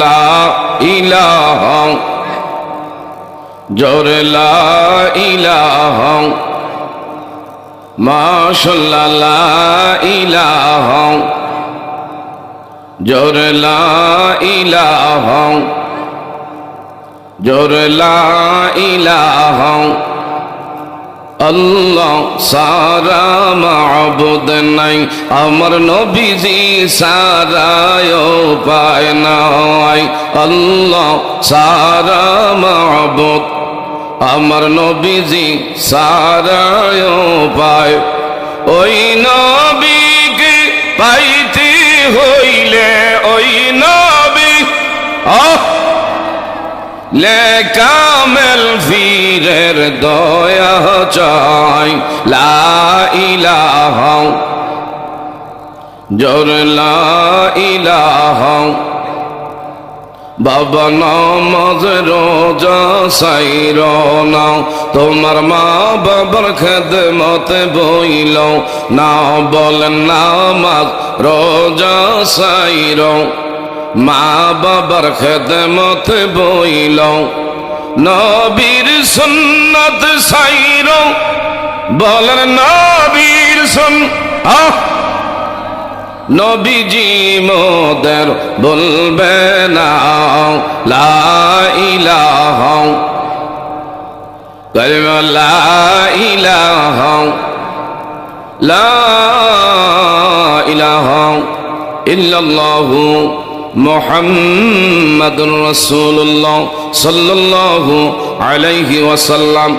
লা ইলাহা জোরে লা ইলাহা মাশাআল্লাহ লা ইলাহা জোরে লা ইলাহা জোরে লা ইলাহা আল্লাহ সারা মাবুদ নাই আমার নবীজি সারায়ও পায় নাই আল্লাহ সারা মাবুদ আমার নবীজি সারায়ও পায় ওই নবীকে পাইতে হইলে ওই নবী লে কামেল ফিরের দয়া চাই লা ইলাহা জোর লা ইলাহা বাবা নামাজ রোজা সাইর না তোমার মা বাবার খেদমত বইল না বলেন নামাজ রোজা সাইর মা বাবার খেদমত বইল নবীর সুন্নত সাইর বলেন নবীর নবীজি মোদের বলবে না লা ইলাহা কালিমা লা ইলাহা লা ইলাহা ইল্লাল্লাহু মুহাম্মাদুর রাসূলুল্লাহ সাল্লাল্লাহু আলাইহি ওয়াসাল্লাম।